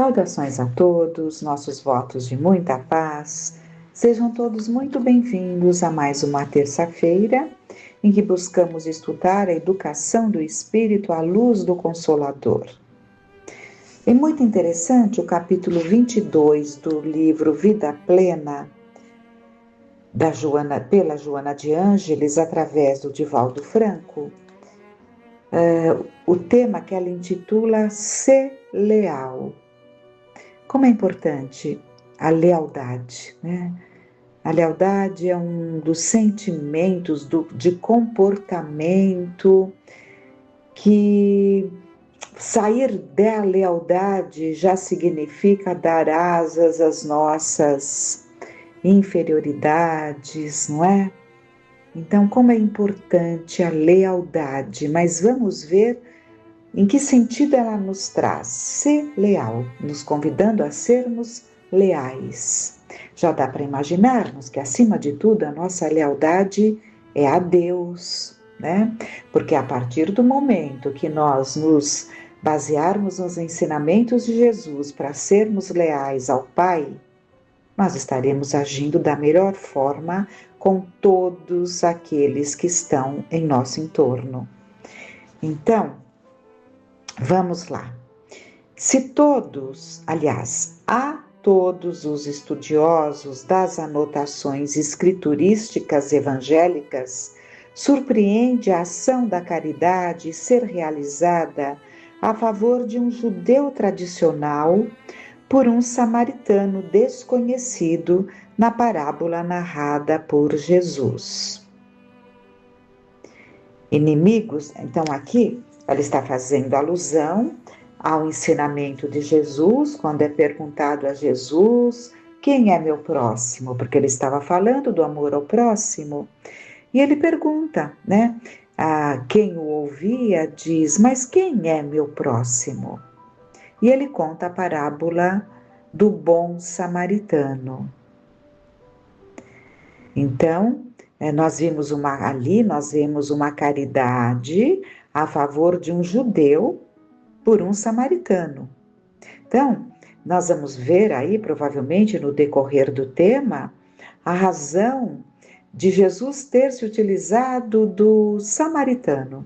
Saudações a todos, nossos votos de muita paz. Sejam todos muito bem-vindos a mais uma terça-feira em que buscamos estudar a educação do Espírito à luz do Consolador. É muito interessante o capítulo 22 do livro Vida Plena, pela Joana de Ângeles, através do Divaldo Franco. O tema que ela intitula Ser Leal. Como é importante a lealdade, né? A lealdade é um dos sentimentos de comportamento que sair da lealdade já significa dar asas às nossas inferioridades, não é? Então, como é importante a lealdade, mas vamos ver em que sentido ela nos traz? Ser leal, nos convidando a sermos leais. Já dá para imaginarmos que, acima de tudo, a nossa lealdade é a Deus, né? Porque a partir do momento que nós nos basearmos nos ensinamentos de Jesus para sermos leais ao Pai, nós estaremos agindo da melhor forma com todos aqueles que estão em nosso entorno. Então, vamos lá. A todos os estudiosos das anotações escriturísticas evangélicas, surpreende a ação da caridade ser realizada a favor de um judeu tradicional por um samaritano desconhecido na parábola narrada por Jesus. Inimigos, então aqui ela está fazendo alusão ao ensinamento de Jesus, quando é perguntado a Jesus, quem é meu próximo? Porque ele estava falando do amor ao próximo. E ele pergunta, né? Quem o ouvia diz, mas quem é meu próximo? E ele conta a parábola do bom samaritano. Então, nós vimos uma caridade a favor de um judeu por um samaritano. Então, nós vamos ver aí, provavelmente no decorrer do tema, a razão de Jesus ter se utilizado do samaritano.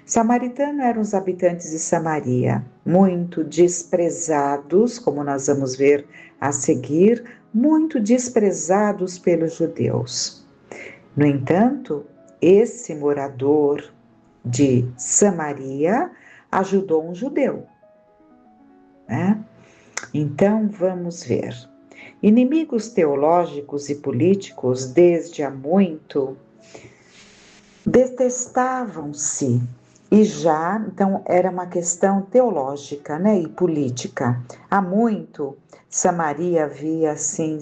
Samaritano eram os habitantes de Samaria, muito desprezados, como nós vamos ver a seguir, muito desprezados pelos judeus. No entanto, esse morador de Samaria ajudou um judeu, né? Então, vamos ver. Inimigos teológicos e políticos, desde há muito, detestavam-se. Então, era uma questão teológica, né, e política. Há muito, Samaria havia, assim,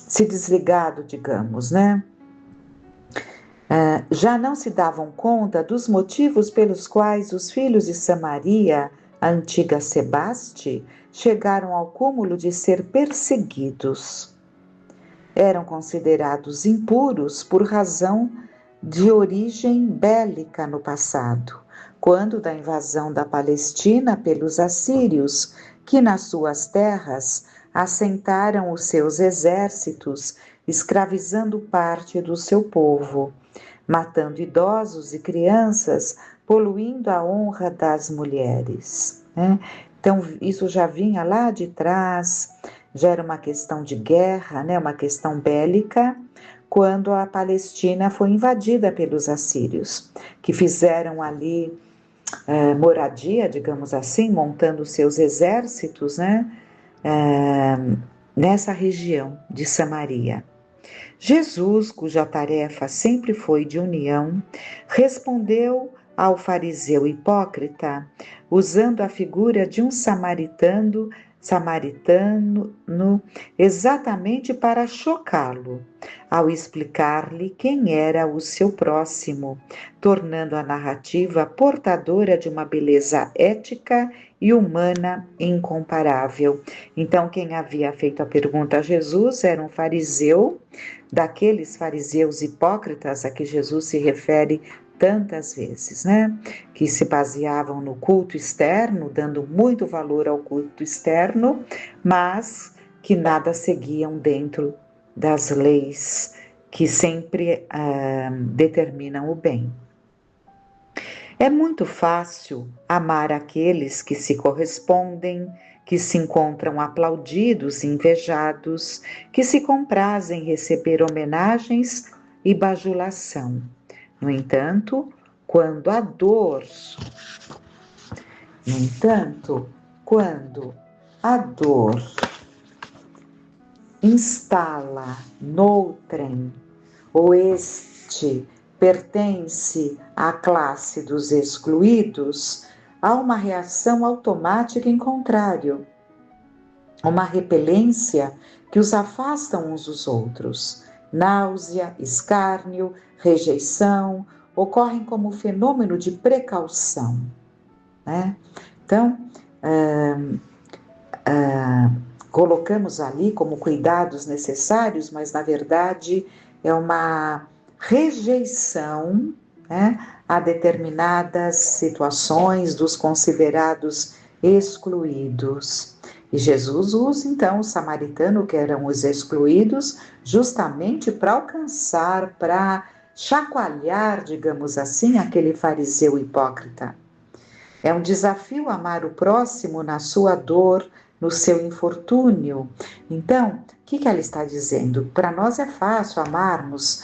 se desligado, digamos, né? Já não se davam conta dos motivos pelos quais os filhos de Samaria, a antiga Sebaste, chegaram ao cúmulo de ser perseguidos. Eram considerados impuros por razão de origem bélica no passado, quando da invasão da Palestina pelos assírios, que nas suas terras assentaram os seus exércitos, escravizando parte do seu povo, matando idosos e crianças, poluindo a honra das mulheres, né? Então, isso já vinha lá de trás, já era uma questão de guerra, né? Uma questão bélica, quando a Palestina foi invadida pelos assírios, que fizeram ali moradia, digamos assim, montando seus exércitos, né? Nessa região de Samaria. Jesus, cuja tarefa sempre foi de união, respondeu ao fariseu hipócrita, usando a figura de um samaritano exatamente para chocá-lo, ao explicar-lhe quem era o seu próximo, tornando a narrativa portadora de uma beleza ética e humana incomparável. Então, quem havia feito a pergunta a Jesus era um fariseu, daqueles fariseus hipócritas a que Jesus se refere tantas vezes, né? Que se baseavam no culto externo, dando muito valor ao culto externo, mas que nada seguiam dentro das leis que sempre determinam o bem. É muito fácil amar aqueles que se correspondem, que se encontram aplaudidos e invejados, que se comprazem em receber homenagens e bajulação. No entanto, quando a dor instala noutrem, ou este pertence à classe dos excluídos, há uma reação automática em contrário, uma repelência que os afasta uns dos outros. Náusea, escárnio, rejeição ocorrem como fenômeno de precaução, né? Então, colocamos ali como cuidados necessários, mas na verdade é uma rejeição, né, a determinadas situações dos considerados excluídos. E Jesus usa então o samaritano, que eram os excluídos, justamente para alcançar, para chacoalhar, digamos assim, aquele fariseu hipócrita. É um desafio amar o próximo na sua dor, no seu infortúnio. Então, o que ela está dizendo? Para nós é fácil amarmos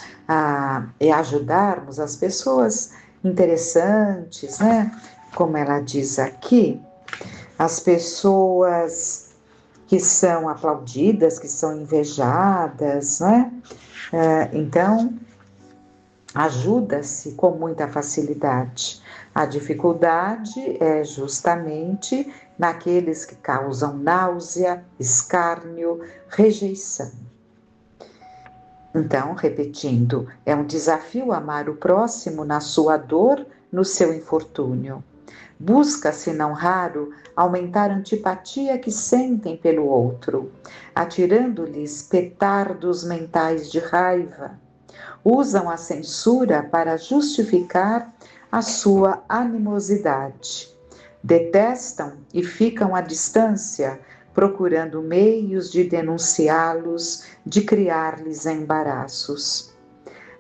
e ajudarmos as pessoas interessantes, né? Como ela diz aqui, as pessoas que são aplaudidas, que são invejadas, né? Então, ajuda-se com muita facilidade. A dificuldade é justamente naqueles que causam náusea, escárnio, rejeição. Então, repetindo, é um desafio amar o próximo na sua dor, no seu infortúnio. Busca-se, não raro, aumentar a antipatia que sentem pelo outro, atirando-lhes petardos mentais de raiva. Usam a censura para justificar a sua animosidade. Detestam e ficam à distância, procurando meios de denunciá-los, de criar-lhes embaraços.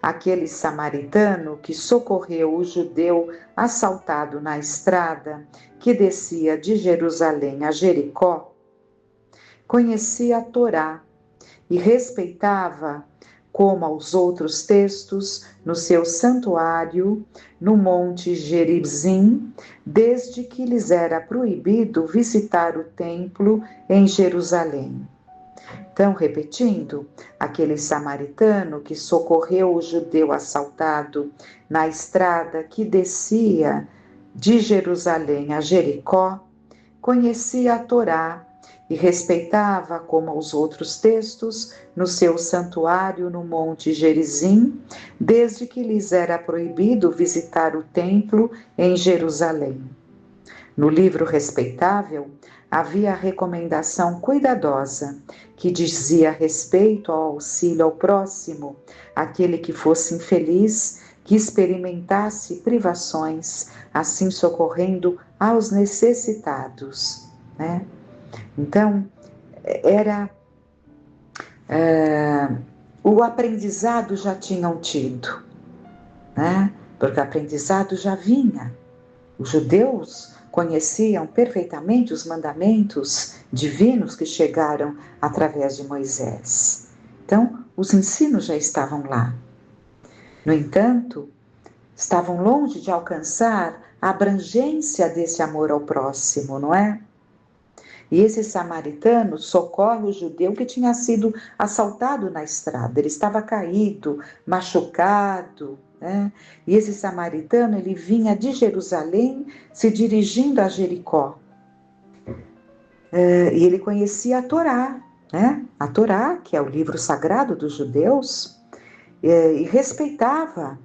Aquele samaritano que socorreu o judeu assaltado na estrada, que descia de Jerusalém a Jericó, conhecia a Torá e respeitava, como aos outros textos, no seu santuário, no Monte Gerizim, desde que lhes era proibido visitar o templo em Jerusalém. Então, repetindo, aquele samaritano que socorreu o judeu assaltado na estrada que descia de Jerusalém a Jericó, conhecia a Torá e respeitava, como os outros textos, no seu santuário no Monte Gerizim, desde que lhes era proibido visitar o templo em Jerusalém. No livro respeitável, havia a recomendação cuidadosa, que dizia respeito ao auxílio ao próximo, aquele que fosse infeliz, que experimentasse privações, assim socorrendo aos necessitados, né? Então, o aprendizado já tinham tido, né? Porque o aprendizado já vinha. Os judeus conheciam perfeitamente os mandamentos divinos que chegaram através de Moisés. Então, os ensinos já estavam lá. No entanto, estavam longe de alcançar a abrangência desse amor ao próximo, não é? E esse samaritano socorre o judeu que tinha sido assaltado na estrada. Ele estava caído, machucado, né? E esse samaritano, ele vinha de Jerusalém se dirigindo a Jericó. E ele conhecia a Torá, né? A Torá, que é o livro sagrado dos judeus, e respeitava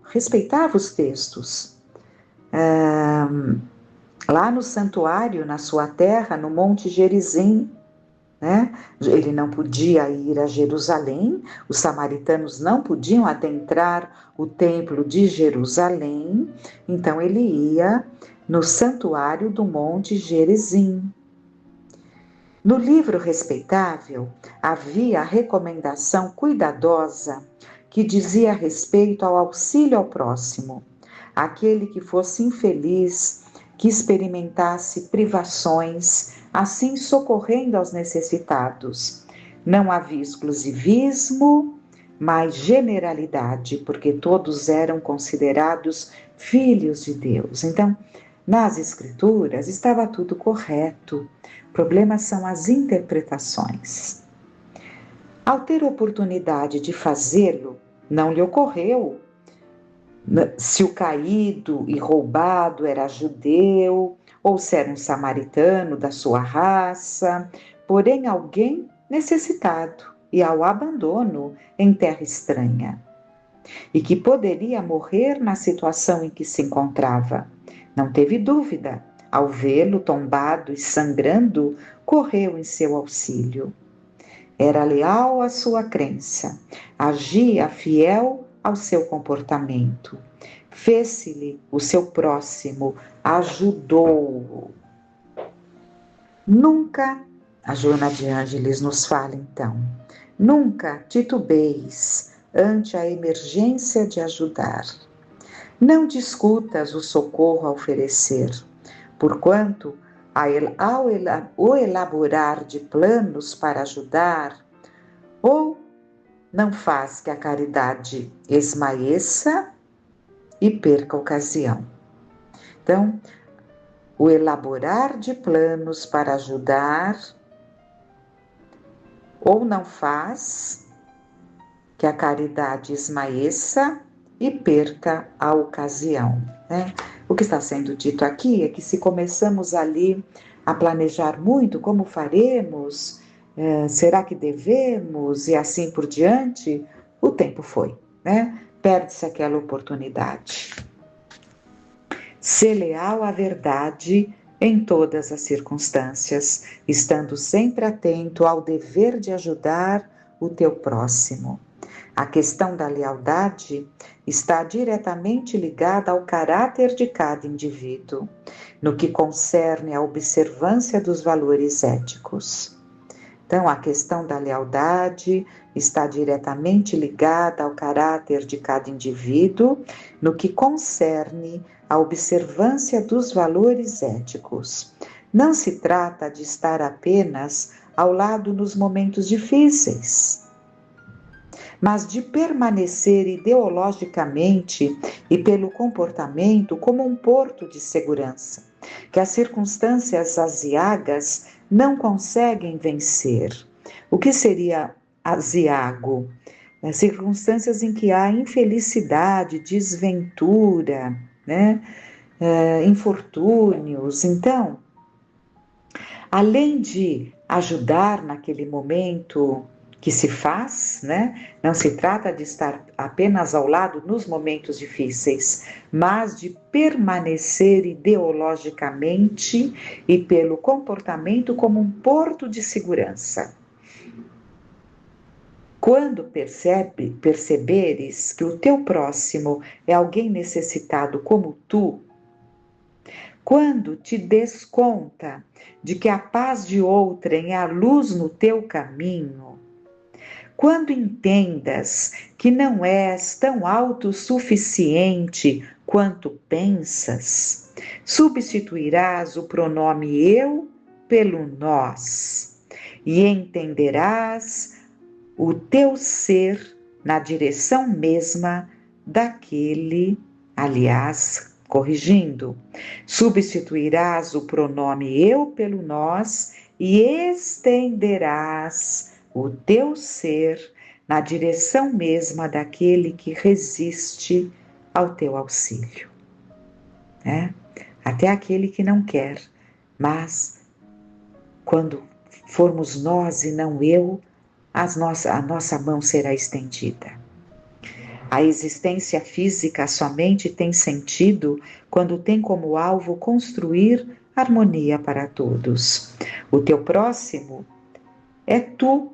os textos. Lá no santuário, na sua terra, no Monte Gerizim. né? Ele não podia ir a Jerusalém, os samaritanos não podiam adentrar o templo de Jerusalém, então ele ia no santuário do Monte Gerizim. No livro respeitável, havia a recomendação cuidadosa que dizia respeito ao auxílio ao próximo, aquele que fosse infeliz, que experimentasse privações, assim socorrendo aos necessitados. Não havia exclusivismo, mas generalidade, porque todos eram considerados filhos de Deus. Então, nas Escrituras estava tudo correto. O problema são as interpretações. Ao ter oportunidade de fazê-lo, não lhe ocorreu se o caído e roubado era judeu ou se era um samaritano da sua raça, porém alguém necessitado e ao abandono em terra estranha, e que poderia morrer na situação em que se encontrava. Não teve dúvida, ao vê-lo tombado e sangrando, correu em seu auxílio. Era leal à sua crença, agia fiel ao seu comportamento. Fez-se-lhe o seu próximo, ajudou-o. Nunca, a Joana de Ângeles nos fala então, nunca titubeis ante a emergência de ajudar. Não discutas o socorro a oferecer, porquanto, ao elaborar de planos para ajudar, ou não faz que a caridade esmaeça e perca a ocasião. Então, o elaborar de planos para ajudar, ou não faz que a caridade esmaeça e perca a ocasião, né? O que está sendo dito aqui é que se começamos ali a planejar muito como faremos, será que devemos e assim por diante, o tempo foi, né? Perde-se aquela oportunidade. Ser leal à verdade em todas as circunstâncias, estando sempre atento ao dever de ajudar o teu próximo. A questão da lealdade está diretamente ligada ao caráter de cada indivíduo, no que concerne à observância dos valores éticos. Então, a questão da lealdade está diretamente ligada ao caráter de cada indivíduo, no que concerne à observância dos valores éticos. Não se trata de estar apenas ao lado nos momentos difíceis, mas de permanecer ideologicamente e pelo comportamento como um porto de segurança, que as circunstâncias aziagas não conseguem vencer. O que seria aziago? As circunstâncias em que há infelicidade, desventura, né? Infortúnios. Então, além de ajudar naquele momento que se faz, né? Não se trata de estar apenas ao lado nos momentos difíceis, mas de permanecer ideologicamente e pelo comportamento como um porto de segurança. Quando perceberes que o teu próximo é alguém necessitado como tu, quando te des conta de que a paz de outrem é a luz no teu caminho, quando entendas que não és tão autossuficiente quanto pensas, substituirás o pronome eu pelo nós e entenderás o teu ser na direção mesma daquele, aliás, corrigindo, substituirás o pronome eu pelo nós e estenderás o teu ser na direção mesma daquele que resiste ao teu auxílio, né? Até aquele que não quer, mas quando formos nós e não eu, a nossa mão será estendida. A existência física somente tem sentido quando tem como alvo construir harmonia para todos. O teu próximo é tu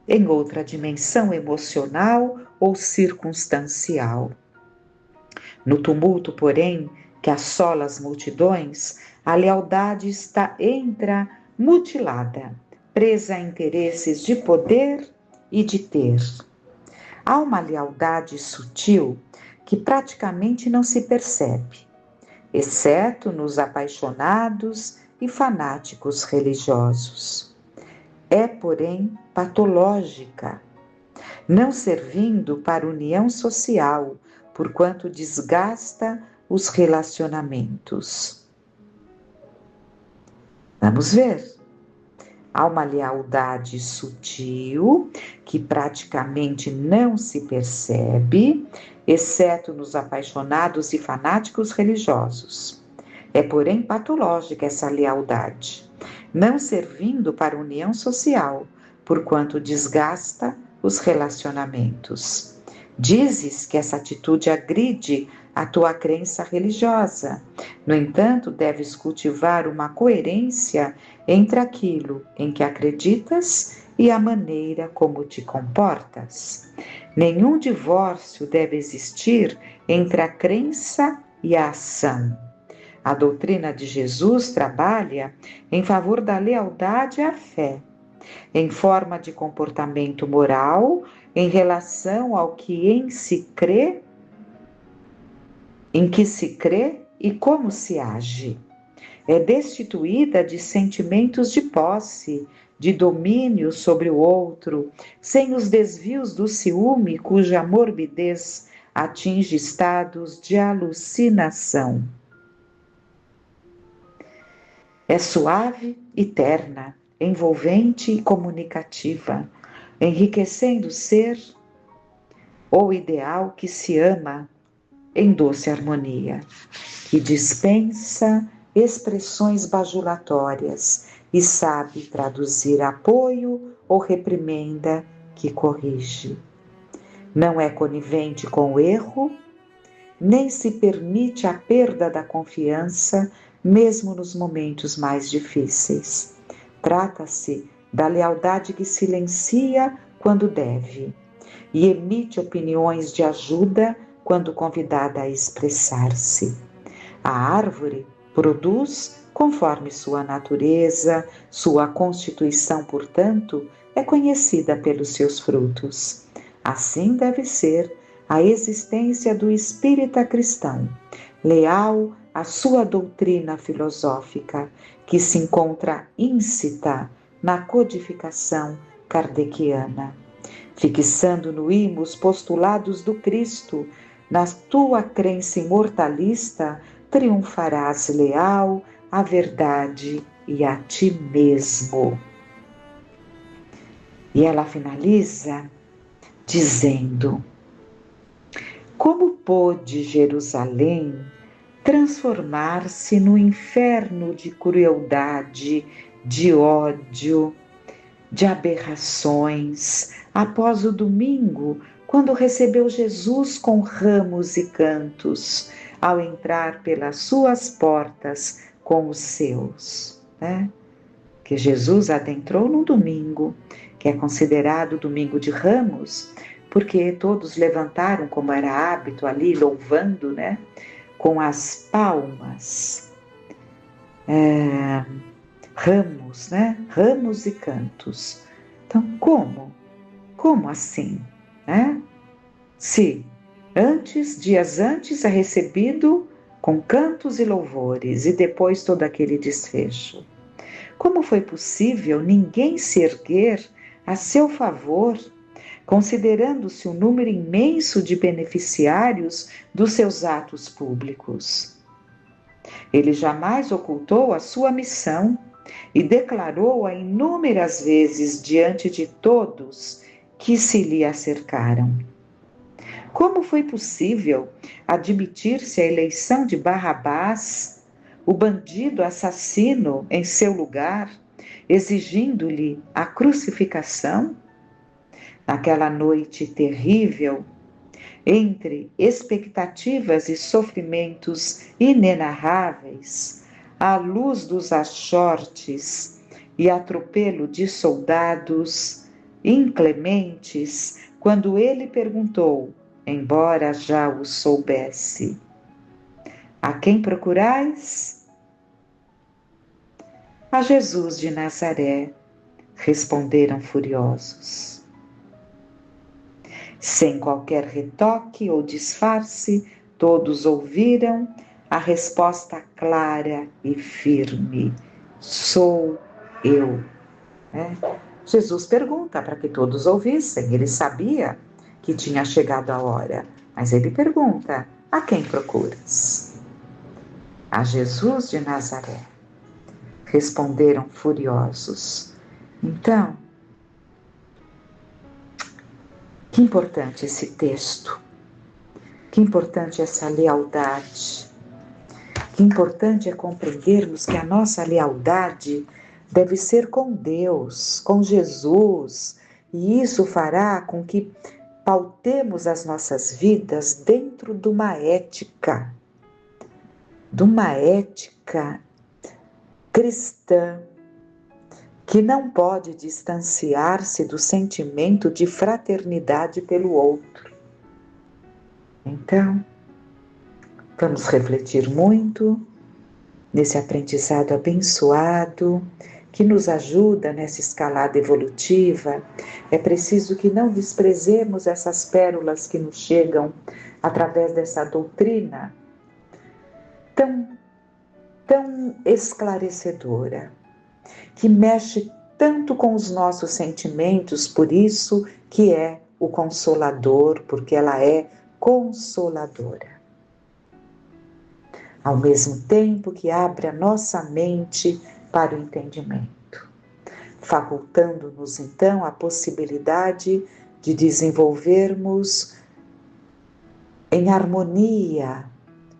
em outra dimensão emocional ou circunstancial. No tumulto, porém, que assola as multidões, a lealdade entra mutilada, presa a interesses de poder e de ter. Há uma lealdade sutil que praticamente não se percebe, exceto nos apaixonados e fanáticos religiosos. É, porém, patológica, não servindo para união social, porquanto desgasta os relacionamentos. Vamos ver. Há uma lealdade sutil que praticamente não se percebe, exceto nos apaixonados e fanáticos religiosos. É, porém, patológica essa lealdade, não servindo para união social, porquanto desgasta os relacionamentos. Dizes que essa atitude agride a tua crença religiosa. No entanto, deves cultivar uma coerência entre aquilo em que acreditas e a maneira como te comportas. Nenhum divórcio deve existir entre a crença e a ação. A doutrina de Jesus trabalha em favor da lealdade à fé, em forma de comportamento moral em relação ao que em que se crê e como se age. É destituída de sentimentos de posse, de domínio sobre o outro, sem os desvios do ciúme, cuja morbidez atinge estados de alucinação. É suave e terna, envolvente e comunicativa, enriquecendo o ser ou ideal que se ama em doce harmonia, que dispensa expressões bajulatórias e sabe traduzir apoio ou reprimenda que corrige. Não é conivente com o erro, nem se permite a perda da confiança, mesmo nos momentos mais difíceis. Trata-se da lealdade que silencia quando deve e emite opiniões de ajuda quando convidada a expressar-se. A árvore produz conforme sua natureza, sua constituição, portanto, é conhecida pelos seus frutos. Assim deve ser a existência do espírita cristão, leal à sua doutrina filosófica, que se encontra íncita na codificação kardeciana. Fixando no imo os postulados do Cristo, na tua crença imortalista, triunfarás leal à verdade e a ti mesmo. E ela finaliza dizendo: como pôde Jerusalém transformar-se no inferno de crueldade, de ódio, de aberrações, após o domingo, quando recebeu Jesus com ramos e cantos, ao entrar pelas suas portas com os seus, né? Que Jesus adentrou no domingo, que é considerado domingo de Ramos, porque todos levantaram, como era hábito ali, louvando, né? Com as palmas, ramos, né? Ramos e cantos. Então, como assim, né? Se dias antes é recebido com cantos e louvores e depois todo aquele desfecho. Como foi possível ninguém se erguer a seu favor, considerando-se um número imenso de beneficiários dos seus atos públicos? Ele jamais ocultou a sua missão e declarou-a inúmeras vezes diante de todos que se lhe acercaram. Como foi possível admitir-se a eleição de Barrabás, o bandido assassino, em seu lugar, exigindo-lhe a crucificação? Naquela noite terrível, entre expectativas e sofrimentos inenarráveis, à luz dos achortes e atropelo de soldados inclementes, quando ele perguntou, embora já o soubesse: a quem procurais? A Jesus de Nazaré, responderam furiosos. Sem qualquer retoque ou disfarce, todos ouviram a resposta clara e firme: sou eu. Jesus pergunta para que todos ouvissem. Ele sabia que tinha chegado a hora, mas ele pergunta: a quem procuras? A Jesus de Nazaré. Responderam furiosos. Então, que importante esse texto, que importante essa lealdade, que importante é compreendermos que a nossa lealdade deve ser com Deus, com Jesus, e isso fará com que pautemos as nossas vidas dentro de uma ética cristã, que não pode distanciar-se do sentimento de fraternidade pelo outro. Então, vamos refletir muito nesse aprendizado abençoado que nos ajuda nessa escalada evolutiva. É preciso que não desprezemos essas pérolas que nos chegam através dessa doutrina tão esclarecedora, que mexe tanto com os nossos sentimentos, por isso que é o Consolador, porque ela é consoladora. Ao mesmo tempo que abre a nossa mente para o entendimento, facultando-nos então a possibilidade de desenvolvermos em harmonia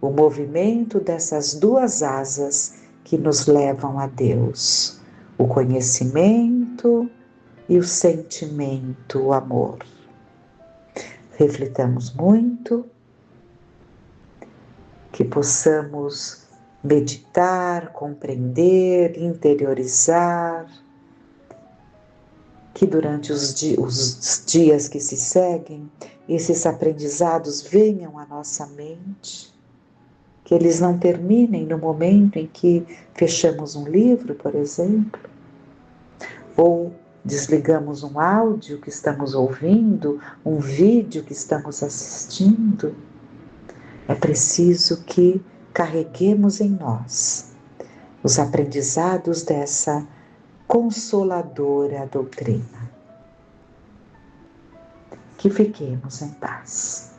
o movimento dessas duas asas que nos levam a Deus: o conhecimento e o sentimento, o amor. Reflitamos muito, que possamos meditar, compreender, interiorizar, que durante os dias que se seguem, esses aprendizados venham à nossa mente, que eles não terminem no momento em que fechamos um livro, por exemplo, ou desligamos um áudio que estamos ouvindo, um vídeo que estamos assistindo. É preciso que carreguemos em nós os aprendizados dessa consoladora doutrina. Que fiquemos em paz.